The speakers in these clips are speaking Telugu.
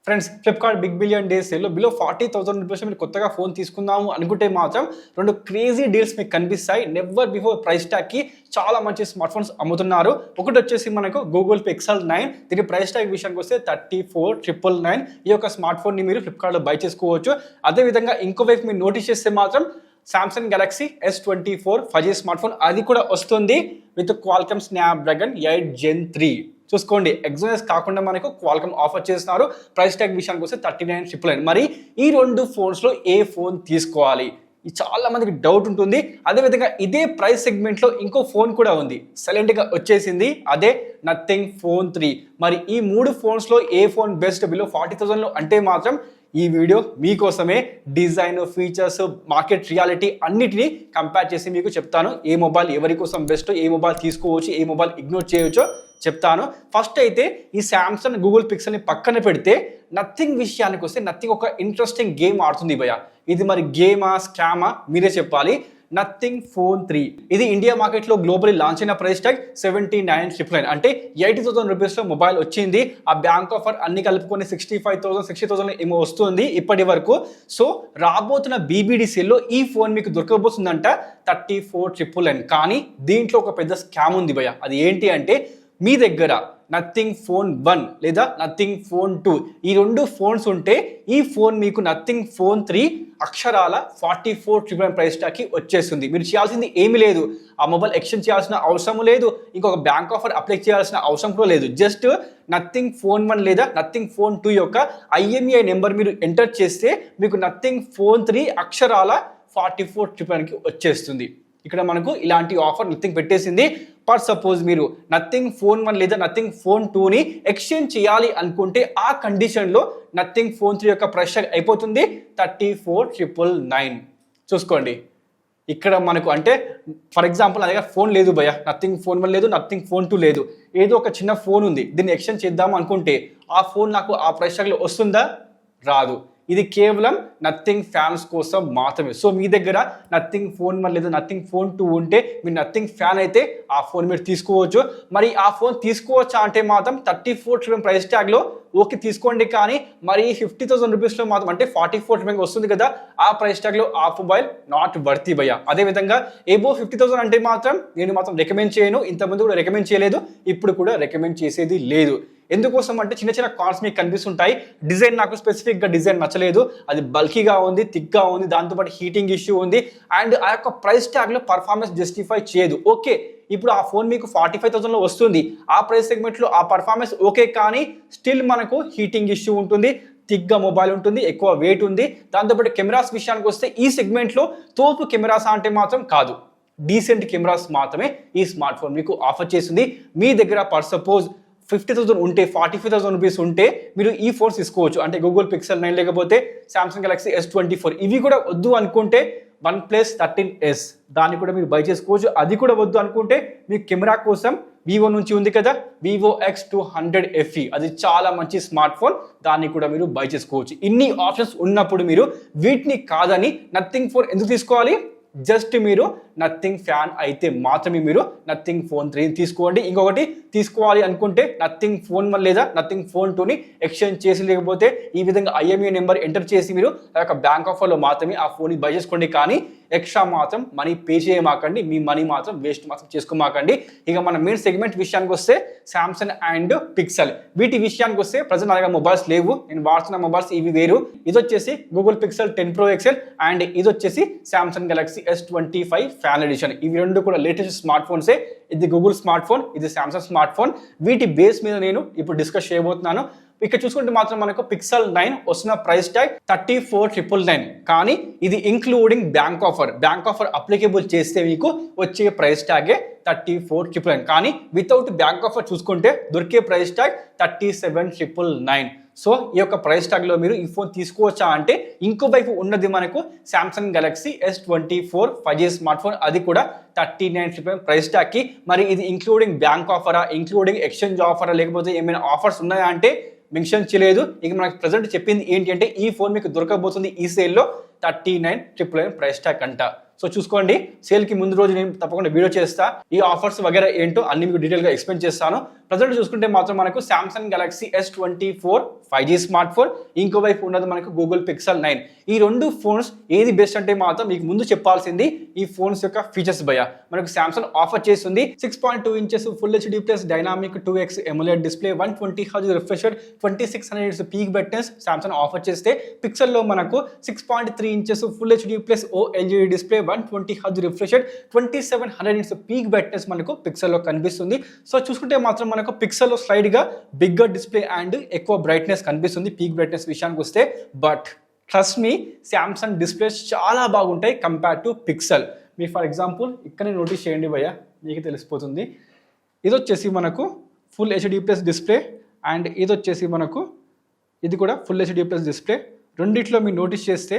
Friends Flipkart big billion days సేల్లో బిలో 40,000 రూపీస్ మీరు కొత్తగా ఫోన్ తీసుకుందాము అనుకుంటే మాత్రం రెండు క్రేజీ డీల్స్ మీకు కనిపిస్తాయి. నెవర్ బిఫోర్ ప్రైస్ ట్యాగ్కి చాలా మంచి స్మార్ట్ ఫోన్స్ అమ్ముతున్నారు. ఒకటి వచ్చేసి మనకు గూగుల్ పిక్సెల్ 9, దీని ప్రైస్ ట్యాగ్ విషయానికి వస్తే 34,999. ఈ యొక్క స్మార్ట్ ఫోన్ని మీరు ఫ్లిప్కార్ట్లో బై చేసుకోవచ్చు. అదేవిధంగా ఇంకోవైపు మీరు నోటీస్ చేస్తే మాత్రం Samsung Galaxy S24 5G smart phone అది కూడా వస్తుంది విత్ క్వాల్కమ్ స్నాప్డ్రాగన్ 8 Gen 3. చూసుకోండి, ఎగ్జామ్స్ కాకుండా మనకు క్వాల్కమ్ ఆఫర్ చేస్తున్నారు. ప్రైస్ ట్యాగ్ విషయానికి వస్తే 39,999. మరి ఈ రెండు ఫోన్స్లో ఏ ఫోన్ తీసుకోవాలి, ఇది చాలా మందికి డౌట్ ఉంటుంది. అదేవిధంగా ఇదే ప్రైస్ సెగ్మెంట్లో ఇంకో ఫోన్ కూడా ఉంది, సైలెంట్గా వచ్చేసింది, అదే నథింగ్ ఫోన్ 3. మరి ఈ మూడు ఫోన్స్లో ఏ ఫోన్ బెస్ట్ బిలో 40,000లో అంటే మాత్రం ఈ వీడియో మీకోసమే. డిజైన్, ఫీచర్స్, మార్కెట్ రియాలిటీ అన్నిటినీ కంపేర్ చేసి మీకు చెప్తాను. ఏ మొబైల్ ఎవరి కోసం బెస్ట్, ఏ మొబైల్ తీసుకోవచ్చు, ఏ మొబైల్ ఇగ్నోర్ చేయవచ్చో చెప్తాను. ఫస్ట్ అయితే ఈ శాంసంగ్ గూగుల్ పిక్సెల్ని పక్కన పెడితే నథింగ్ విషయానికి వస్తే నథింగ్ ఒక ఇంట్రెస్టింగ్ గేమ్ ఆడుతుంది భయ్య. ఇది మరి గేమా స్కామా మీరే చెప్పాలి. నథింగ్ ఫోన్ 3 ఇది ఇండియా మార్కెట్లో గ్లోబలీ లాంచ్ అయిన ప్రైస్ ట్యాగ్ 79,999, అంటే 80,000 రూపీస్లో మొబైల్ వచ్చింది. ఆ బ్యాంక్ ఆఫర్ అన్ని కలుపుకొని 65,000 60,000 ఏమో వస్తుంది ఇప్పటి వరకు. సో రాబోతున్న BBDCలో ఈ ఫోన్ మీకు దొరకబోతుందంట 34,999. కానీ దీంట్లో ఒక పెద్ద స్కామ్ ఉంది భయ్య. అది ఏంటి అంటే మీ దగ్గర నథింగ్ ఫోన్ 1 లేదా నథింగ్ ఫోన్ 2 ఈ రెండు ఫోన్స్ ఉంటే ఈ ఫోన్ మీకు నథింగ్ ఫోన్ 3 అక్షరాల 44,999 ప్రైస్ ట్యాగ్కి వచ్చేస్తుంది. మీరు చేయాల్సింది ఏమీ లేదు, ఆ మొబైల్ ఎక్స్చేంజ్ చేయాల్సిన అవసరం లేదు, ఇంకొక బ్యాంక్ ఆఫర్ అప్లై చేయాల్సిన అవసరం కూడా లేదు. జస్ట్ నథింగ్ ఫోన్ 1 లేదా నథింగ్ ఫోన్ 2 యొక్క IMEI నెంబర్ మీరు ఎంటర్ చేస్తే మీకు నథింగ్ ఫోన్ 3 అక్షరాల 44,999కి వచ్చేస్తుంది. ఇక్కడ మనకు ఇలాంటి ఆఫర్ నథింగ్ పెట్టేసింది. ఫర్ సపోజ్ మీరు నథింగ్ ఫోన్ 1 లేదా నథింగ్ ఫోన్ 2ని ఎక్స్చేంజ్ చేయాలి అనుకుంటే ఆ కండిషన్లో నథింగ్ ఫోన్ 3 యొక్క ప్రైస్ ట్యాగ్ అయిపోతుంది 34,999. చూసుకోండి, ఇక్కడ మనకు అంటే ఫర్ ఎగ్జాంపుల్ నా దగ్గర ఫోన్ లేదు భయ్య, నథింగ్ ఫోన్ 1 లేదు, నథింగ్ ఫోన్ 2 లేదు, ఏదో ఒక చిన్న ఫోన్ ఉంది, దీన్ని ఎక్స్చేంజ్ చేద్దాం అనుకుంటే ఆ ఫోన్ నాకు ఆ ప్రైస్ ట్యాగ్లో వస్తుందా? రాదు. ఇది కేవలం నథింగ్ ఫ్యాన్స్ కోసం మాత్రమే. సో మీ దగ్గర నథింగ్ ఫోన్ 1 లేదా నథింగ్ ఫోన్ 2 ఉంటే మీరు నథింగ్ ఫ్యాన్ అయితే ఆ ఫోన్ మీరు తీసుకోవచ్చు. మరి ఆ ఫోన్ తీసుకోవచ్చా అంటే మాత్రం 34,999 ప్రైస్ ట్యాగ్లో ఓకే తీసుకోండి. కానీ మరి 50,000 రూపీస్లో మాత్రం అంటే 44,999 వస్తుంది కదా, ఆ ప్రైస్ ట్యాగ్లో ఆ మొబైల్ నాట్ వర్తీ భయ్య. అదేవిధంగా ఏబో 50,000 అంటే మాత్రం నేను మాత్రం రికమెండ్ చేయను, ఇంతకుముందు కూడా రికమెండ్ చేయలేదు, ఇప్పుడు కూడా రికమెండ్ చేసేది లేదు. ఎందుకోసం అంటే చిన్న చిన్న కాన్స్ మీకు కనిపిస్తుంటాయి. డిజైన్ నాకు స్పెసిఫిక్గా డిజైన్ నచ్చలేదు, అది బల్కీగా ఉంది, థిక్గా ఉంది, దాంతోపాటు హీటింగ్ ఇష్యూ ఉంది, అండ్ ఆ యొక్క ప్రైస్ ట్యాగ్లో పర్ఫార్మెన్స్ జస్టిఫై చేయదు. ఓకే, ఇప్పుడు ఆ ఫోన్ మీకు 45,000లో వస్తుంది, ఆ ప్రైస్ సెగ్మెంట్లో ఆ పర్ఫార్మెన్స్ ఓకే, కానీ స్టిల్ మనకు హీటింగ్ ఇష్యూ ఉంటుంది, థిక్గా మొబైల్ ఉంటుంది, ఎక్కువ వెయిట్ ఉంది. దాంతోపాటు కెమెరాస్ విషయానికి వస్తే ఈ సెగ్మెంట్లో తోపు కెమెరాస్ అంటే మాత్రం కాదు, డీసెంట్ కెమెరాస్ మాత్రమే ఈ స్మార్ట్ ఫోన్ మీకు ఆఫర్ చేస్తుంది. మీ దగ్గర పర్ సపోజ్ 50,000 ఉంటే 45,000 రూపీస్ ఉంటే మీరు ఈ ఫోన్స్ తీసుకోవచ్చు. అంటే గూగుల్ పిక్సెల్ 9 లేకపోతే సామ్సంగ్ గెలాక్సీ S24 ఇవి కూడా వద్దు అనుకుంటే OnePlus 13s దాన్ని కూడా మీరు బై చేసుకోవచ్చు. అది కూడా వద్దు అనుకుంటే మీ కెమెరా కోసం వివో నుంచి ఉంది కదా, వివో X200 FE, అది చాలా మంచి స్మార్ట్ ఫోన్, దాన్ని కూడా మీరు బై చేసుకోవచ్చు. ఇన్ని ఆప్షన్స్ ఉన్నప్పుడు మీరు వీటిని కాదని నథింగ్ ఫోన్ ఎందుకు తీసుకోవాలి? జస్ట్ మీరు నథింగ్ ఫ్యాన్ అయితే మాత్రమే మీరు నథింగ్ ఫోన్ 3 తీసుకోండి. ఇంకొకటి తీసుకోవాలి అనుకుంటే నథింగ్ ఫోన్ 1 లేదా నథింగ్ ఫోన్ 2ని ఎక్స్చేంజ్ చేసి లేకపోతే ఈ విధంగా IMEI నెంబర్ ఎంటర్ చేసి మీరు ఆ యొక్క బ్యాంక్ ఆఫర్లో మాత్రమే ఆ ఫోన్ని బై చేసుకోండి. కానీ ఎక్స్ట్రా మాత్రం మనీ పే చేయమాకండి, మీ మనీ మాత్రం వేస్ట్ మాత్రం చేసుకోమాకండి. ఇక మన మెయిన్ సెగ్మెంట్ విషయానికి వస్తే సామ్సంగ్ అండ్ పిక్సెల్, వీటి విషయానికి వస్తే ప్రజెంట్ నా దగ్గర మొబైల్స్ లేవు, నేను వాడుతున్న మొబైల్స్ ఇవి వేరు. ఇది వచ్చేసి Google pixel 10 Pro XL and ఇది వచ్చేసి Samsung Galaxy S25 fan edition. ఇవి రెండు కూడా లేటెస్ట్ స్మార్ట్ ఫోన్సే. ఇది గూగుల్ స్మార్ట్ ఫోన్, ఇది సామ్సంగ్ స్మార్ట్ ఫోన్. వీటి బేస్ మీద నేను ఇప్పుడు డిస్కస్ చేయబోతున్నాను. ఇక్కడ చూసుకుంటే మాత్రం మనకు పిక్సెల్ 9 వస్తున్న ప్రైస్ ట్యాగ్ 34,999, కానీ ఇది ఇంక్లూడింగ్ బ్యాంక్ ఆఫర్ అప్లికేబుల్ చేస్తే మీకు వచ్చే ప్రైస్ ట్యాగే 34,999. కానీ వితౌట్ బ్యాంక్ ఆఫర్ చూసుకుంటే దొరికే ప్రైస్ ట్యాగ్ 37,999. సో ఈ యొక్క ప్రైస్ ట్యాగ్లో మీరు ఈ ఫోన్ తీసుకోవచ్చా అంటే ఇంకో వైపు ఉన్నది మనకు Samsung Galaxy S24 5G smart phone, అది కూడా 39,999 ప్రైస్ ట్యాగ్కి. మరి ఇది ఇంక్లూడింగ్ బ్యాంక్ ఆఫరా, ఇంక్లూడింగ్ ఎక్స్చేంజ్ ఆఫరా, లేకపోతే ఏమైనా ఆఫర్స్ ఉన్నాయా అంటే మెన్షన్ చేయలేదు. ఇక మనకు ప్రజెంట్ చెప్పింది ఏంటి అంటే ఈ ఫోన్ మీకు దొరకబోతుంది ఈ సేల్లో 39,999 ప్రైస్ ట్యాగ్ అంట. సో చూసుకోండి, సేల్కి ముందు రోజు నేను తప్పకుండా వీడియో చేస్తా, ఈ ఆఫర్స్ వగేరా ఏంటో అన్ని మీకు డీటెయిల్గా ఎక్స్ప్లెయిన్ చేస్తాను. ప్రజెంట్ చూసుకుంటే మాత్రం మనకు Samsung Galaxy S24 5G smart phone, ఇంకోవైపు ఉన్నది మనకు గూగుల్ పిక్సెల్ 9. ఈ రెండు ఫోన్స్ ఏది బెస్ట్ అంటే మాత్రం మీకు ముందు చెప్పాల్సింది ఈ ఫోన్స్ యొక్క ఫీచర్స్ భయ. మనకు Samsung ఆఫర్ చేస్తుంది 6.2 inches full HD plus dynamic 2x AMOLED display, 120Hz refresh rate, 2600 nits peak brightness Samsung offer చేస్తే, పిక్సెల్ లో మనకు 6.3 inches full HD plus OLED display, 120Hz refresh rate, 2700 nits peak brightness మనకు పిక్సెల్ లో కనిపిస్తుంది. సో చూసుకుంటే మాత్రం మనకు పిక్సెల్ లో స్లైడ్ గా బిగ్గర్ డిస్ప్లే అండ్ ఎక్కువ బ్రైట్నెస్ కనిపిస్తుంది పీక్ బ్రైట్నెస్ విషయానికి వస్తే. But trust me, Samsung displays చాలా బాగుంటాయి కంపేర్ టు పిక్సెల్. మీరు ఫర్ ఎగ్జాంపుల్ ఇక్కడే నోటీస్ చేయండి భయ్య, మీకు తెలిసిపోతుంది. ఇది వచ్చేసి మనకు full HD plus display and ఇది వచ్చేసి మనకు ఇది కూడా ఫుల్ హెచ్డి ప్లస్ డిస్ప్లే. రెండిట్లో మీరు నోటీస్ చేస్తే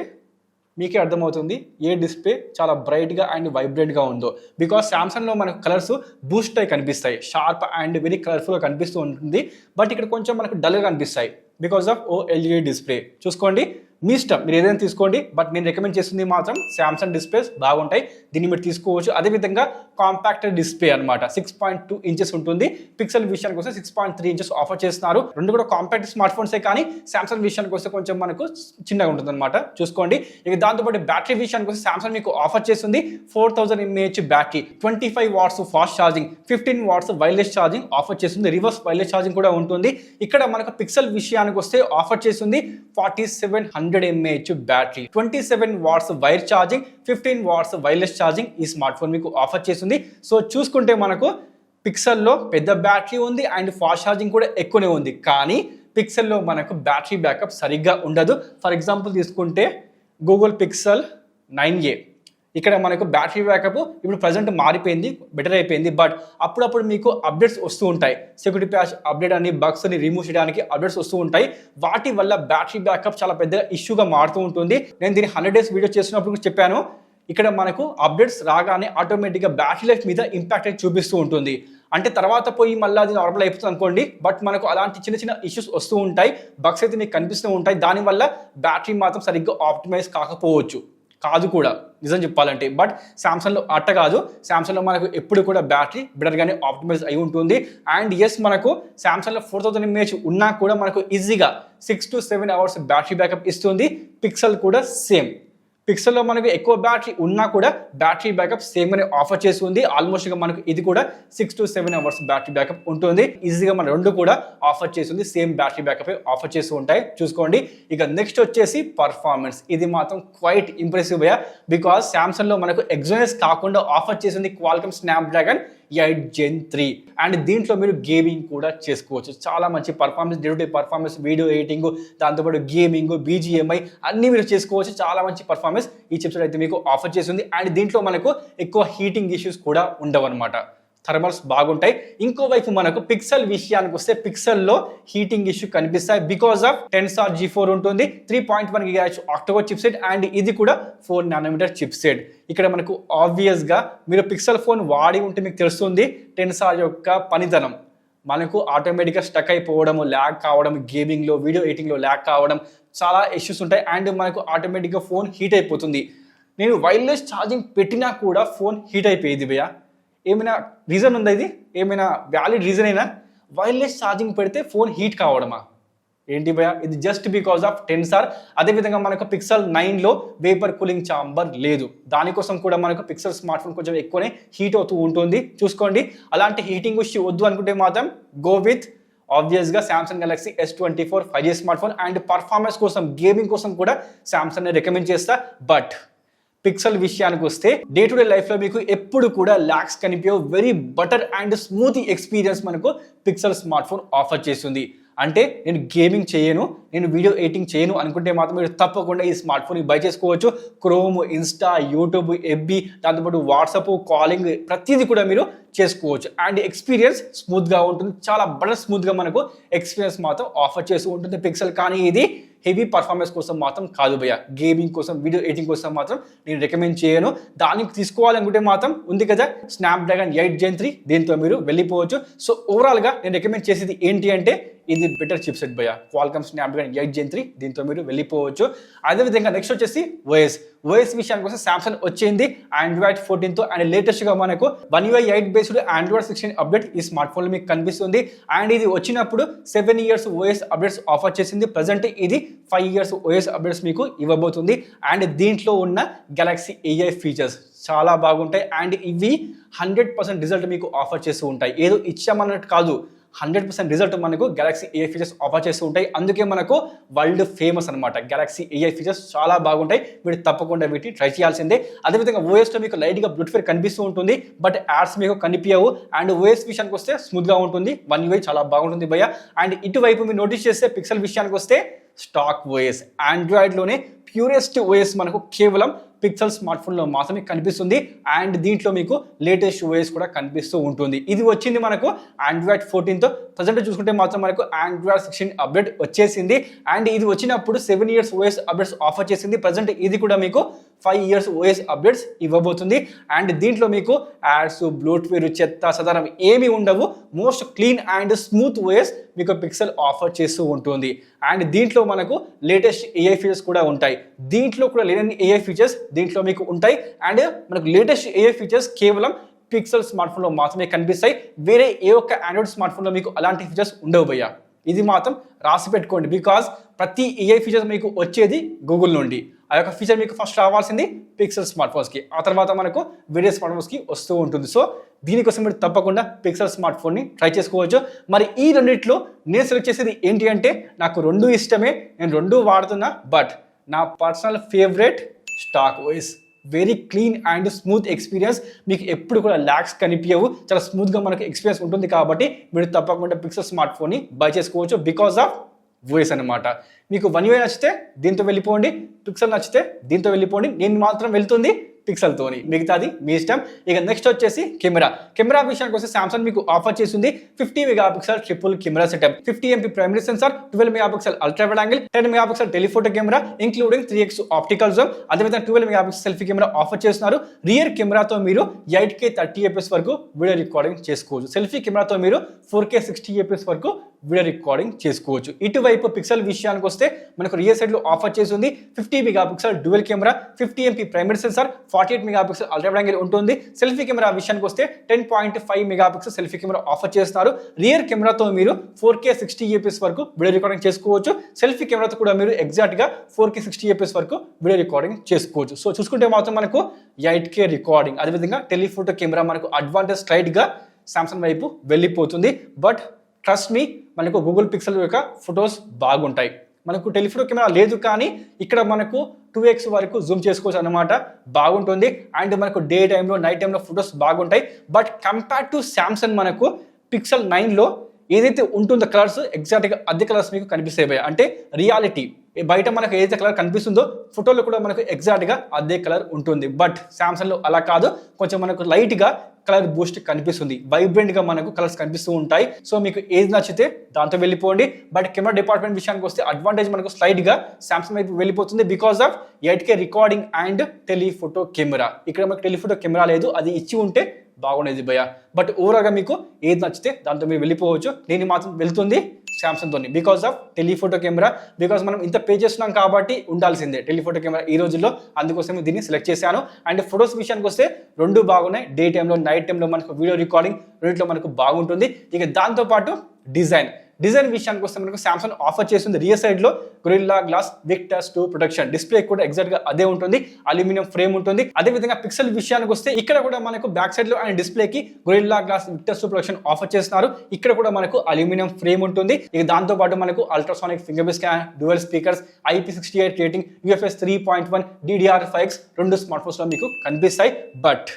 మీకే అర్థమవుతుంది ఏ డిస్ప్లే చాలా బ్రైట్గా అండ్ వైబ్రెంట్గా ఉందో. బికాస్ Samsungలో మనకు కలర్స్ బూస్ట్ అయి కనిపిస్తాయి, షార్ప్ అండ్ వెరీ కలర్ఫుల్గా కనిపిస్తూ ఉంటుంది. బట్ ఇక్కడ కొంచెం మనకు డల్గా కనిపిస్తాయి బికాస్ ఆఫ్ OLED డిస్ప్లే. చూసుకోండి, మీ ఇష్టం, మీరు ఏదైనా తీసుకోండి. బట్ నేను రికమెండ్ చేస్తుంది మాత్రం Samsung డిస్ప్లేస్ బాగుంటాయి, దీన్ని మీరు తీసుకోవచ్చు. అదేవిధంగా కాంపాక్ట్ డిస్ప్లే అనమాట, 6.2 ఇంచెస్ ఉంటుంది. పిక్సెల్ విషయానికి వస్తే 6.3 ఇంచెస్ ఆఫర్ చేస్తున్నారు. రెండు కూడా కాంపాక్ట్ స్మార్ట్ ఫోన్సే, కానీ Samsung విషయానికి వస్తే కొంచెం మనకు చిన్నగా ఉంటుంది అనమాట. చూసుకోండి. ఇక దాంతోపాటు బ్యాటరీ విషయానికి వస్తే Samsung మీకు ఆఫర్ చేస్తుంది 4000 mAh battery, 25 watts fast charging, 15 watts wireless charging offer చేస్తుంది. రివర్స్ వైర్లెస్ ఛార్జింగ్ కూడా ఉంటుంది. ఇక్కడ మనకు పిక్సెల్ విషయానికి వస్తే ఆఫర్ చేస్తుంది 4700 mAh battery, 27 watts wire charging, 15 watts wireless charging ఈ స్మార్ట్ ఫోన్ మీకు ఆఫర్ చేస్తుంది. సో చూసుకుంటే మనకు పిక్సెల్లో పెద్ద బ్యాటరీ ఉంది అండ్ ఫాస్ట్ ఛార్జింగ్ కూడా ఎక్కువనే ఉంది, కానీ పిక్సెల్లో మనకు బ్యాటరీ బ్యాకప్ సరిగ్గా ఉండదు. ఫర్ ఎగ్జాంపుల్ తీసుకుంటే గూగుల్ పిక్సెల్ 9a, ఇక్కడ మనకు బ్యాటరీ బ్యాకప్ ఇప్పుడు ప్రజెంట్ మారిపోయింది, బెటర్ అయిపోయింది. బట్ అప్పుడప్పుడు మీకు అప్డేట్స్ వస్తూ ఉంటాయి, సెక్యూరిటీ ప్యాచ్ అప్డేట్ అని, బగ్స్ని రిమూవ్ చేయడానికి అప్డేట్స్ వస్తూ ఉంటాయి. వాటి వల్ల బ్యాటరీ బ్యాకప్ చాలా పెద్ద ఇష్యూగా మారుతూ ఉంటుంది. నేను దీన్ని 100 days వీడియో చేసినప్పుడు చెప్పాను, ఇక్కడ మనకు అప్డేట్స్ రాగానే ఆటోమేటిక్గా బ్యాటరీ లైఫ్ మీద ఇంపాక్ట్ అయితే చూపిస్తూ ఉంటుంది. అంటే తర్వాత పోయి మళ్ళీ అది నార్మల్ అయిపోతుంది అనుకోండి, బట్ మనకు అలాంటి చిన్న చిన్న ఇష్యూస్ వస్తూ ఉంటాయి, బగ్స్ అయితే మీకు కనిపిస్తూ ఉంటాయి. దానివల్ల బ్యాటరీ మాత్రం సరిగ్గా ఆప్టిమైజ్ కాకపోవచ్చు, కాదు కూడా నిజం చెప్పాలంటే. బట్ Samsungలో అట్ట కాదు, Samsungలో మనకు ఎప్పుడు కూడా బ్యాటరీ బెటర్గానే ఆప్టిమైజ్ అయి ఉంటుంది. అండ్ ఎస్, మనకు Samsungలో 4000 mAh ఉన్నా కూడా మనకు ఈజీగా 6 to 7 hours బ్యాటరీ బ్యాకప్ ఇస్తుంది. పిక్సెల్ కూడా సేమ్, పిక్సెల్లో మనకు ఎక్కువ బ్యాటరీ ఉన్నా కూడా బ్యాటరీ బ్యాకప్ సేమ్ అని ఆఫర్ చేసి ఉంది. ఆల్మోస్ట్ గా మనకు ఇది కూడా 6 to 7 hours బ్యాటరీ బ్యాకప్ ఉంటుంది. ఈజీగా మన రెండు కూడా ఆఫర్ చేస్తుంది, సేమ్ బ్యాటరీ బ్యాకప్ ఆఫర్ చేస్తూ ఉంటాయి. చూసుకోండి. ఇక నెక్స్ట్ వచ్చేసి పర్ఫార్మెన్స్, ఇది మాత్రం క్వైట్ ఇంప్రెసివ్ గా, బికాస్ Samsungలో మనకు ఎగ్జోనస్ కాకుండా ఆఫర్ చేసింది Qualcomm Snapdragon 8 Gen 3 అండ్ దీంట్లో మీరు గేమింగ్ కూడా చేసుకోవచ్చు. చాలా మంచి performance, day to day performance, video editing, దాంతోపాటు గేమింగ్, BGMI అన్ని మీరు చేసుకోవచ్చు. చాలా మంచి పర్ఫార్మెన్స్ ఈ చిప్సెట్ అయితే మీకు ఆఫర్ చేస్తుంది. అండ్ దీంట్లో మనకు ఎక్కువ హీటింగ్ ఇష్యూస్ కూడా ఉండవు అనమాట, థర్మల్స్ బాగుంటాయి. ఇంకోవైపు మనకు పిక్సెల్ విషయానికి వస్తే పిక్సెల్లో హీటింగ్ ఇష్యూ కనిపిస్తాయి బికాస్ ఆఫ్ Tensor G4 ఉంటుంది, 3.1 GHz ఆక్టోకోర్ చిప్సెట్ అండ్ ఇది కూడా 4 nanometer చిప్సెట్. ఇక్కడ మనకు ఆబ్వియస్గా మీరు పిక్సెల్ ఫోన్ వాడి ఉంటే మీకు తెలుస్తుంది టెన్సార్ యొక్క పనితనం. మనకు ఆటోమేటిక్గా స్టక్ అయిపోవడం, ల్యాగ్ కావడం, గేమింగ్లో, వీడియో ఎడిటింగ్లో ల్యాగ్ కావడం చాలా ఇష్యూస్ ఉంటాయి. అండ్ మనకు ఆటోమేటిక్గా ఫోన్ హీట్ అయిపోతుంది. నేను వైర్లెస్ ఛార్జింగ్ పెట్టినా కూడా ఫోన్ హీట్ అయిపోయేది భయ్యా. ఏమైనా రీజన్ ఉందా? ఇది ఏమైనా వ్యాలిడ్ రీజన్ అయినా? వైర్లెస్ ఛార్జింగ్ పెడితే ఫోన్ హీట్ కావడమా ఏంటి భయ్యా? ఇది జస్ట్ బికాస్ ఆఫ్ టెన్సార్. అదేవిధంగా మనకు పిక్సెల్ 9లో వేపర్ కూలింగ్ ఛాంబర్ లేదు, దానికోసం కూడా మనకు పిక్సెల్ స్మార్ట్ ఫోన్ కొంచెం ఎక్కువనే హీట్ అవుతూ ఉంటుంది. చూసుకోండి, అలాంటి హీటింగ్ ఇష్యూ వద్దు అనుకుంటే మాత్రం గో విత్ ఆబ్వియస్గా Samsung Galaxy S24 5G smart phone. And performance కోసం, గేమింగ్ కోసం కూడా Samsungని రికమెండ్ చేస్తా. బట్ పిక్సెల్ విషయానికి వస్తే డే టు డే లైఫ్లో మీకు ఎప్పుడు కూడా ల్యాగ్స్ కనిపించవు. Very butter and smooth experience మనకు పిక్సెల్ స్మార్ట్ ఫోన్ ఆఫర్ చేస్తుంది. అంటే నేను గేమింగ్ చేయను, నేను వీడియో ఎడిటింగ్ చేయను అనుకుంటే మాత్రం మీరు తప్పకుండా ఈ స్మార్ట్ ఫోన్ బై చేసుకోవచ్చు. క్రోమ్, ఇన్స్టా, యూట్యూబ్, FB, దాంతోపాటు వాట్సాప్, కాలింగ్ ప్రతిదీ కూడా మీరు చేసుకోవచ్చు. అండ్ ఎక్స్పీరియన్స్ స్మూత్గా ఉంటుంది, చాలా బటర్ స్మూత్గా మనకు ఎక్స్పీరియన్స్ మాత్రం ఆఫర్ చేస్తూ ఉంటుంది పిక్సెల్. కానీ ఇది హెవీ పర్ఫార్మెన్స్ కోసం మాత్రం కాదు భయ్య, గేమింగ్ కోసం, వీడియో ఎడిటింగ్ కోసం మాత్రం నేను రికమెండ్ చేయను. దానికి తీసుకోవాలనుకుంటే మాత్రం ఉంది కదా Snapdragon 8 Gen 3, దీంతో మీరు వెళ్ళిపోవచ్చు. సో ఓవరాల్గా నేను రికమెండ్ చేసేది ఏంటి అంటే ఇది బెటర్ చిప్ సెట్ భయ్య. క్వాల్కమ్ స్నాప్డ్రాగన్ 8 Gen 3 దీంతో మీరు వెళ్ళిపోవచ్చు. అదేవిధంగా నెక్స్ట్ వచ్చేసి ఓఎస్ విషయానికి వస్తే సామ్సంగ్ వచ్చింది Android 14 తో అండ్ లేటెస్ట్ గా మనకు One UI 8 based Android 16 update ఈ స్మార్ట్ ఫోన్ లో మీకు కనిపిస్తుంది. అండ్ ఇది వచ్చినప్పుడు 7 years OS అప్డేట్స్ ఆఫర్ చేసింది. ప్రెసెంట్ ఇది 5 years OS అప్డేట్స్ మీకు ఇవ్వబోతుంది. అండ్ దీంట్లో ఉన్న గెలాక్సీ AI ఫీచర్స్ చాలా బాగుంటాయి. అండ్ ఇవి 100% రిజల్ట్ మీకు ఆఫర్ చేస్తూ ఉంటాయి. ఏదో ఇచ్చామన్నట్టు కాదు, 100% రిజల్ట్ మనకు గెలాక్సీ AI ఫీచర్స్ ఆఫర్ చేస్తూ ఉంటాయి. అందుకే మనకు వరల్డ్ ఫేమస్ అనమాట. గెలాక్సీ AI ఫీచర్స్ చాలా బాగుంటాయి, మీరు తప్పకుండా వీటిని ట్రై చేయాల్సిందే. అదేవిధంగా ఓఎస్లో మీకు లైట్గా బ్లూటూత్ కనిపిస్తూ ఉంటుంది, బట్ యాడ్స్ మీకు కనిపించవు. అండ్ ఓఎస్ విషయానికి వస్తే స్మూత్గా ఉంటుంది. One UI చాలా బాగుంటుంది భయ్య. అండ్ ఇటువైపు మీరు నోటీస్ చేస్తే పిక్సెల్ విషయానికి వస్తే స్టాక్ ఓఎస్, ఆండ్రాయిడ్లోనే ప్యూరెస్ట్ ఓఎస్ మనకు కేవలం పిక్సెల్ స్మార్ట్ ఫోన్లో మాత్రమే కనిపిస్తుంది. అండ్ దీంట్లో మీకు లేటెస్ట్ ఓఎస్ కూడా కనిపిస్తూ ఉంటుంది. ఇది వచ్చింది మనకు Android 14 తో. ప్రజెంట్ చూసుకుంటే మాత్రం మనకు Android 16 అప్డేట్ వచ్చేసింది. అండ్ ఇది వచ్చినప్పుడు 7 years OS అప్డేట్స్ ఆఫర్ చేసింది. ప్రజెంట్ ఇది కూడా మీకు 5 years OS అప్డేట్స్ ఇవ్వబోతుంది. అండ్ దీంట్లో మీకు యాడ్స్, బ్లూటూత్, చెత్త సదరం ఏమీ ఉండవు. Most clean and smooth OS మీకు పిక్సెల్ ఆఫర్ చేస్తూ ఉంటుంది. అండ్ దీంట్లో మనకు లేటెస్ట్ AI ఫీచర్స్ కూడా ఉంటాయి. దీంట్లో కూడా లేని AI ఫీచర్స్ దీంట్లో మీకు ఉంటాయి. అండ్ మనకు లేటెస్ట్ AI ఫీచర్స్ కేవలం పిక్సెల్ స్మార్ట్ ఫోన్లో మాత్రమే కనిపిస్తాయి. వేరే ఏ ఒక్క ఆండ్రాయిడ్ స్మార్ట్ ఫోన్లో మీకు అలాంటి ఫీచర్స్ ఉండవు భయ్య. ఇది మాత్రం రాసి పెట్టుకోండి. బికాజ్ ప్రతి AI ఫీచర్స్ మీకు వచ్చేది గూగుల్ నుండి. ఆ యొక్క ఫీచర్ మీకు ఫస్ట్ రావాల్సింది పిక్సెల్ స్మార్ట్ ఫోన్స్కి, ఆ తర్వాత మనకు వేరే స్మార్ట్ ఫోన్స్కి వస్తూ ఉంటుంది. సో దీనికోసం మీరు తప్పకుండా పిక్సెల్ స్మార్ట్ ఫోన్ని ట్రై చేసుకోవచ్చు. మరి ఈ రెండిట్లో నేను సెలెక్ట్ చేసేది ఏంటి అంటే, నాకు రెండు ఇష్టమే, నేను రెండు వాడుతున్నా. బట్ నా personal favourite stock OS. Very clean and smooth experience, మీకు ఎప్పుడు కూడా ల్యాగ్స్ కనిపించవు. చాలా స్మూత్గా మనకు ఎక్స్పీరియన్స్ ఉంటుంది. కాబట్టి మీరు తప్పకుండా పిక్సెల్ స్మార్ట్ ఫోన్ని బై చేసుకోవచ్చు బికాస్ ఆఫ్ ఓఎస్ అనమాట. మీకు One UI నచ్చితే దీంతో వెళ్ళిపోండి, పిక్సెల్ నచ్చితే దీంతో వెళ్ళిపోండి. నేను మాత్రం వెళ్తుంది పిక్సెల్తోని, మిగతాది మీ ఇష్టం. ఇక నెక్స్ట్ వచ్చేసి కెమెరా విషయానికి వస్తే సామ్సంగ్ మీకు ఆఫర్ చేస్తుంది 50 MP triple camera setup, 50 MP primary censor, 12 MP ultra wide angle, 10 MP telephoto camera including 3x optical Zoom. అదేవిధంగా 12 MP సెల్ఫీ కెమెరా ఆఫర్ చేస్తున్నారు. రియర్ కెమెరాతో మీరు 8K 30 fps వరకు వీడియో రికార్డింగ్ చేసుకోవచ్చు. సెల్ఫీ కెమెరాతో మీరు 4K 60 fps వరకు వీడియో రికార్డింగ్ చేసుకోవచ్చు. ఇటువైపు పిక్సెల్ విషయానికి వస్తే మనకు రియర్ సైడ్ లో ఆఫర్ చేస్తుంది 50 MP dual camera, 50 MP primary censor, 48 MP ultra wide angle ఉంటుంది. సెల్ఫీ కెమెరా విషయానికి వస్తే 10.5 MP సెల్ఫీ కెమెరా ఆఫర్ చేస్తున్నారు. రియర్ కెమెరాతో మీరు 4K 60 fps వరకు వీడియో రికార్డింగ్ చేసుకోవచ్చు. సెల్ఫీ కెమెరాతో కూడా మీరు ఎగ్జాక్ట్ గా 4K 60 fps వరకు వీడియో రికార్డింగ్ చేసుకోవచ్చు. సో చూసుకుంటే మాత్రం మనకు 8K రికార్డింగ్, అదేవిధంగా టెలిఫోటో కెమెరా మనకు అడ్వాంటేజ్ స్ట్రైట్ గా సామ్సంగ్ వైపు వెళ్ళిపోతుంది. బట్ ట్రస్ట్ మీ, మనకు గూగుల్ పిక్సెల్ యొక్క ఫొటోస్ బాగుంటాయి. మనకు టెలిఫోటో కెమెరా లేదు, కానీ ఇక్కడ మనకు 2x వరకు జూమ్ చేసుకోవచ్చు అనమాట, బాగుంటుంది. అండ్ మనకు డే టైంలో నైట్ టైంలో ఫొటోస్ బాగుంటాయి. బట్ కంపేర్ టు సామ్సంగ్ మనకు పిక్సెల్ 9లో ఏదైతే ఉంటుందో కలర్స్ ఎగ్జాక్ట్గా అదే కలర్స్ మీకు కనిపిస్తాయి. అంటే రియాలిటీ బయట మనకు ఏదైతే కలర్ కనిపిస్తుందో ఫోటోలో కూడా మనకు ఎగ్జాక్ట్గా అదే కలర్ ఉంటుంది. బట్ సామ్సంగ్లో అలా కాదు, కొంచెం మనకు లైట్గా కలర్ బూస్ట్ కనిపిస్తుంది, వైబ్రెంట్గా మనకు కలర్స్ కనిపిస్తూ ఉంటాయి. సో మీకు ఏది నచ్చితే దాంతో వెళ్ళిపోండి. బట్ కెమెరా డిపార్ట్మెంట్ విషయానికి వస్తే అడ్వాంటేజ్ మనకు స్లైడ్గా సామ్సంగ్ వైపు వెళ్ళిపోతుంది because of 8K recording and telephoto camera. ఇక్కడ మనకు టెలిఫోటో కెమెరా లేదు, అది ఇచ్చి ఉంటే బాగుండేది భయ్య. బట్ ఓవరాల్గా మీకు ఏది నచ్చితే దాంతో మీరు వెళ్ళిపోవచ్చు. నేను మాత్రం వెళ్తుంది సామ్సంగ్తో because of telephoto camera. Because మనం ఇంత పే చేస్తున్నాం కాబట్టి ఉండాల్సిందే టెలిఫోటో కెమెరా ఈ రోజుల్లో, అందుకోసం దీన్ని సెలెక్ట్ చేశాను. అండ్ ఫొటోస్ విషయానికి వస్తే రెండు బాగున్నాయి. డే టైంలో నైట్ టైంలో మనకు వీడియో రికార్డింగ్ రెండింటిలో మనకు బాగుంటుంది. ఇక దాంతోపాటు డిజైన్ విషయానికి వస్తే మనకు సామ్సంగ్ ఆఫర్ చేస్తుంది రియర్ సైడ్ లో గొరిల్లా గ్లాస్ విక్టర్స్ 2 ప్రొటెక్షన్. డిస్ప్లే కూడా ఎగ్జాక్ట్ గా అదే ఉంటుంది, అల్యూమినియం ఫ్రేమ్ ఉంటుంది. అదే విధంగా పిక్సెల్ విషయానికి వస్తే ఇక్కడ కూడా మనకు బ్యాక్ సైడ్ లో అండ్ డిస్ప్లే కి గొరిల్లా గ్లాస్ విక్టర్స్ 2 ప్రొటెక్షన్ ఆఫర్ చేస్తున్నారు. ఇక్కడ కూడా మనకు అల్యూమినియం ఫ్రేమ్ ఉంటుంది. ఇక దాంతో పాటు మనకు ultrasonic finger print scan, dual speakers, IP68 rating, UFS 3.1, DDR5X రెండు స్మార్ట్ ఫోన్స్ లో మీకు కనిపిస్తాయి. బట్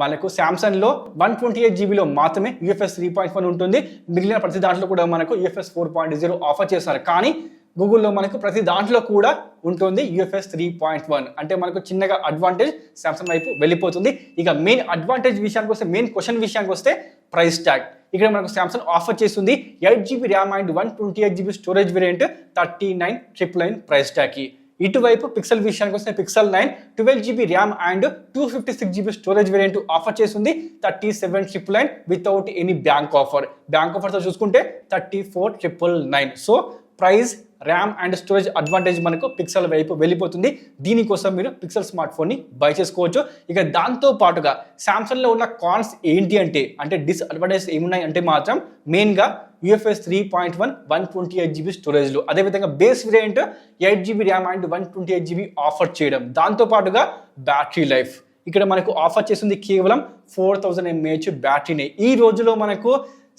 మనకు సామ్సంగ్లో 128 GB మాత్రమే UFS 3.1 ఉంటుంది. మిగిలిన ప్రతి దాంట్లో కూడా మనకు UFS 4.0 ఆఫర్ చేస్తారు. కానీ గూగుల్లో మనకు ప్రతి దాంట్లో కూడా ఉంటుంది UFS 3.1. అంటే మనకు చిన్నగా అడ్వాంటేజ్ సామ్సంగ్ వైపు వెళ్ళిపోతుంది. ఇక మెయిన్ అడ్వాంటేజ్ విషయానికి వస్తే, మెయిన్ క్వశ్చన్ విషయానికి వస్తే ప్రైస్ ట్యాగ్. ఇక్కడ మనకు సామ్సంగ్ ఆఫర్ చేస్తుంది 8 GB RAM and 128 GB storage variant 39,999 price ట్యాగ్కి. ఇటువైపు పిక్సెల్ విషయానికి వస్తే Pixel 9 12GB RAM and 256GB storage variant offer చేస్తుంది 37,999 వితౌట్ ఎనీ బ్యాంక్ ఆఫర్తో చూసుకుంటే 34,999. So price, RAM and storage advantage మనకు పిక్సెల్ వైపు వెళ్ళిపోతుంది. దీనికోసం మీరు పిక్సెల్ స్మార్ట్ ఫోన్ని బై చేసుకోవచ్చు. ఇక దాంతో పాటుగా సామ్సంగ్లో ఉన్న కాన్స్ ఏంటి అంటే డిస్అడ్వాంటేజ్ ఏమున్నాయి అంటే మాత్రం మెయిన్గా UFS 3.1 128GB స్టోరేజ్లు, అదేవిధంగా base variant 8GB RAM and 128GB offer చేయడం, దాంతోపాటుగా బ్యాటరీ లైఫ్ ఇక్కడ మనకు ఆఫర్ చేస్తుంది కేవలం 4000 mAh బ్యాటరీనే. ఈ రోజులో మనకు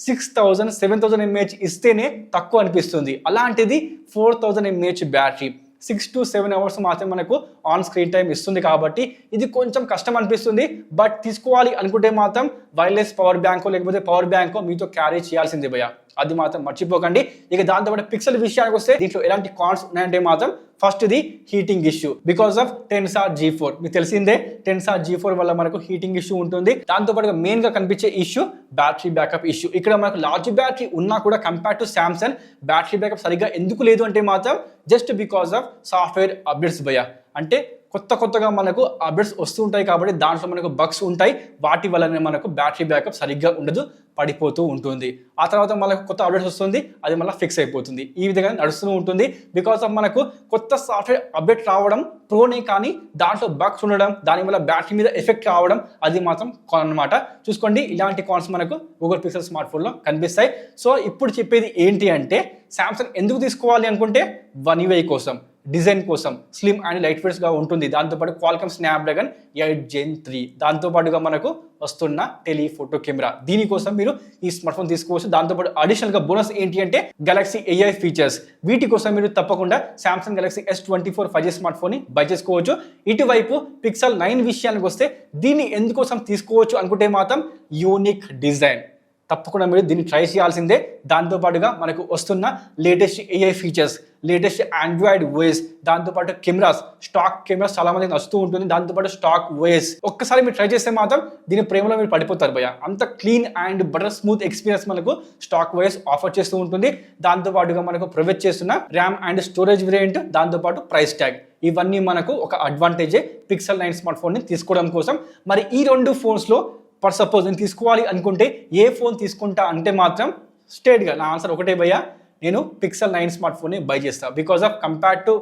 6000 7000 mAh ఇస్తేనే తక్కువ అనిపిస్తుంది. అలాంటిది 4000 mAh బ్యాటరీ 6 to 7 hours మాత్రమే మనకు ఆన్ స్క్రీన్ టైం ఇస్తుంది. కాబట్టి ఇది కొంచెం కష్టం అనిపిస్తుంది. బట్ తీసుకోవాలి అనుకుంటే మాత్రం వైర్లెస్ పవర్ బ్యాంకో లేకపోతే పవర్ బ్యాంకో మీతో క్యారీ చేయాల్సిందే భయ్య, అది మాత్రం మర్చిపోకండి. ఇక దాంతోపాటు పిక్సెల్ విషయానికి వస్తే దీంట్లో ఎలాంటి కాన్స్ ఉన్నాయంటే మాత్రం ఫస్ట్ ఇది heating issue because of Tensor G4. మీకు తెలిసిందే టెన్సార్ G4 వల్ల మనకు హీటింగ్ ఇష్యూ ఉంటుంది. దాంతోపాటుగా మెయిన్ గా కనిపించే ఇష్యూ బ్యాటరీ బ్యాకప్ ఇష్యూ. ఇక్కడ మనకు లార్జ్ బ్యాటరీ ఉన్నా కూడా compare to Samsung battery backup సరిగ్గా ఎందుకు లేదు అంటే మాత్రం just because of software updates భయ్య. అంటే కొత్తగా మనకు అప్డేట్స్ వస్తూ ఉంటాయి కాబట్టి దాంట్లో మనకు బగ్స్ ఉంటాయి. వాటి వల్లనే మనకు బ్యాటరీ బ్యాకప్ సరిగ్గా ఉండదు, పడిపోతూ ఉంటుంది. ఆ తర్వాత మనకు కొత్త అప్డేట్స్ వస్తుంది, అది మళ్ళీ ఫిక్స్ అయిపోతుంది. ఈ విధంగా నడుస్తూ ఉంటుంది బికాస్ ఆఫ్ మనకు కొత్త సాఫ్ట్వేర్ అప్డేట్ రావడం ప్రోనే, కానీ దాంట్లో బగ్స్ ఉండడం, దానివల్ల బ్యాటరీ మీద ఎఫెక్ట్ రావడం, అది మాత్రం కాన్ అనమాట. చూసుకోండి, ఇలాంటి కాన్స్ మనకు గూగుల్ పిక్సెల్ స్మార్ట్ ఫోన్లో కనిపిస్తాయి. సో ఇప్పుడు చెప్పేది ఏంటి అంటే సామ్సంగ్ ఎందుకు తీసుకోవాలి అనుకుంటే One UI కోసం, డిజైన్ కోసం, స్లిమ్ అండ్ లైట్ వెయిట్స్గా ఉంటుంది. దాంతోపాటు క్వాల్కమ్ స్నాప్డ్రాగన్ 8 Gen 3, దాంతోపాటుగా మనకు వస్తున్న టెలిఫోటో కెమెరా, దీనికోసం మీరు ఈ స్మార్ట్ ఫోన్ తీసుకోవచ్చు. దాంతోపాటు అడిషనల్గా బోనస్ ఏంటి అంటే గెలాక్సీ AI ఫీచర్స్. వీటి కోసం మీరు తప్పకుండా Samsung Galaxy S24 5G smart ఫోన్ని బై చేసుకోవచ్చు. ఇటువైపు పిక్సెల్ 9 విషయానికి వస్తే దీన్ని ఎందుకోసం తీసుకోవచ్చు అనుకుంటే మాత్రం యూనిక్ డిజైన్, తప్పకుండా మీరు దీన్ని ట్రై చేయాల్సిందే. దాంతోపాటుగా మనకు వస్తున్న latest AI features, latest Android OS, దాంతోపాటు కెమెరాస్, స్టాక్ కెమెరాస్ చాలా మందికి నచ్చుతూ ఉంటుంది. దాంతోపాటు స్టాక్ ఓఎస్ ఒక్కసారి మీరు ట్రై చేస్తే మాత్రం దీని ప్రేమలో మీరు పడిపోతారు భయ్య. అంత clean and butter smooth experience మనకు స్టాక్ ఓఎస్ ఆఫర్ చేస్తూ ఉంటుంది. దాంతోపాటుగా మనకు ప్రొవైడ్ చేస్తున్న ర్యామ్ అండ్ స్టోరేజ్ వేరియంట్, దాంతోపాటు ప్రైస్ ట్యాగ్, ఇవన్నీ మనకు ఒక అడ్వాంటేజే పిక్సెల్ 9 స్మార్ట్ ఫోన్ని తీసుకోవడం కోసం. మరి ఈ రెండు ఫోన్స్లో ఫర్ సపోజ్ నేను తీసుకోవాలి అనుకుంటే ఏ ఫోన్ తీసుకుంటా అంటే మాత్రం స్ట్రేట్గా నా ఆన్సర్ ఒకటే భయ్య, నేను పిక్సెల్ 9 స్మార్ట్ ఫోన్ని బై చేస్తాను. Because of compare to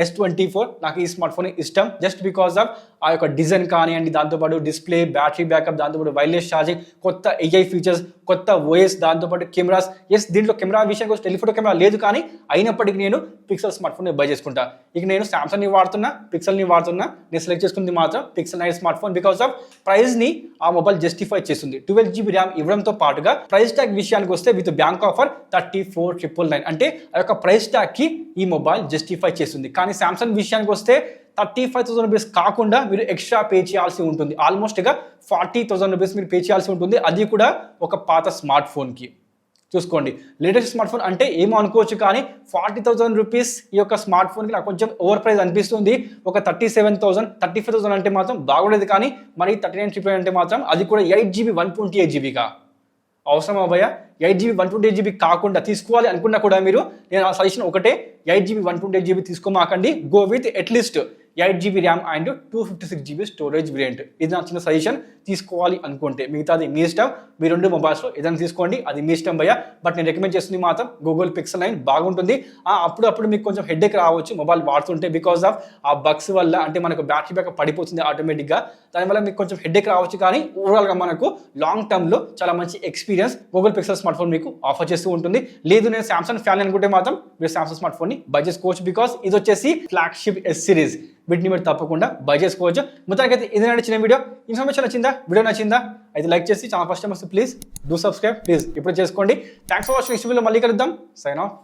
S24 నాకు ఈ స్మార్ట్ ఫోన్ ఇష్టం. జస్ట్ బికాస్ ఆఫ్ ఆ యొక్క డిజైన్ కానివ్వండి, దాంతోపాటు డిస్ప్లే, బ్యాటరీ బ్యాకప్, దాంతోపాటు వైర్లెస్ ఛార్జింగ్, కొత్త AI ఫీచర్స్, కొత్త ఓఎస్, దాంతోపాటు కెమెరాస్. దీంట్లో కెమెరా విషయానికి వచ్చి టెలిఫోటో కెమెరా లేదు, కానీ అయినప్పటికీ నేను పిక్సెల్ స్మార్ట్ ఫోన్ని బై చేసుకుంటా. ఇక నేను సామ్సంగ్ని వాడుతున్నా, పిక్సెల్ని వాడుతున్నా, నేను సెలెక్ట్ చేసుకుంది మాత్రం Pixel 9 smart phone. Because of ప్రైస్ని ఆ మొబైల్ జస్టిఫై చేస్తుంది. 12GB ర్యామ్ ఇవ్వడంతో పాటుగా ప్రైస్ ట్యాగ్ విషయానికి వస్తే విత్ బ్యాంక్ ఆఫర్ 34,999, అంటే ఆ యొక్క ప్రైస్ ట్యాగ్కి ఈ మొబైల్ జస్టిఫై చేస్తుంది. కానీ సామ్సంగ్ విషయానికి వస్తే 35,000 రూపీస్ కాకుండా మీరు ఎక్స్ట్రా పే చేయాల్సి ఉంటుంది. ఆల్మోస్ట్గా 40,000 రూపీస్ మీరు పే చేయాల్సి ఉంటుంది, అది కూడా ఒక పాత స్మార్ట్ ఫోన్కి. చూసుకోండి, లేటెస్ట్ స్మార్ట్ ఫోన్ అంటే ఏమో అనుకోవచ్చు, కానీ 40,000 రూపీస్ ఈ యొక్క స్మార్ట్ ఫోన్కి నాకు కొంచెం ఓవర్ ప్రైస్ అనిపిస్తుంది. ఒక 37,000 35,000 అంటే మాత్రం బాగుండేది, కానీ మరి 39,999 అంటే మాత్రం అది కూడా 8GB 128GBగా అవసరమా భయ్య? 8GB 128GB కాకుండా తీసుకోవాలి అనుకున్నా కూడా మీరు, నేను ఆ సజెషన్ ఒకటే, 8GB 128GB తీసుకోమాకండి. Go with at least 8GB RAM and 256GB storage variant. ఇది నా చిన్న సజెషన్. తీసుకోవాలి అనుకుంటే మిగతాది మీ ఇష్టం. మీ రెండు మొబైల్స్లో ఏదైనా తీసుకోండి, అది మీ ఇష్టం భయ్య. బట్ నేను రికమెండ్ చేస్తుంది మాత్రం గూగుల్ పిక్సెల్ 9 బాగుంటుంది. అప్పుడు మీకు కొంచెం హెడేక్ రావచ్చు మొబైల్ వాడుతుంటే, బికాస్ ఆఫ్ ఆ బగ్స్ వల్ల. అంటే మనకు బ్యాటరీ బ్యాకప్ పడిపోతుంది ఆటోమేటిక్గా, దానివల్ల మీకు కొంచెం హెడేక్ రావచ్చు. కానీ ఓవరాల్గా మనకు లాంగ్ టర్మ్లో చాలా మంచి experience Google pixel smart phone మీకు ఆఫర్ చేస్తూ ఉంటుంది. లేదు నేను సామ్సంగ్ ఫ్యాన్ అనుకుంటే మాత్రం మీరు సామ్సంగ్ స్మార్ట్ ఫోన్ని బై చేసుకోవచ్చు. బికాస్ ఇది వచ్చేసి ఫ్లాగ్షిప్ S సిరీస్, వీటిని మీరు తప్పకుండా బై చేసుకోవచ్చు. మొత్తానికి అయితే ఇది నచ్చిన వీడియో, ఇన్ఫర్మేషన్ నచ్చిందా, వీడియో నచ్చిందా అయితే లైక్ చేసి, ఛానల్ ఫస్ట్ టైం వస్తే ప్లీజ్ డూ సబ్స్క్రైబ్, ప్లీజ్ ఇప్పుడు చేసుకోండి. Thanks for watching. నెక్స్ట్ వీడియోలో మళ్ళీ కలుద్దాం. Sign of.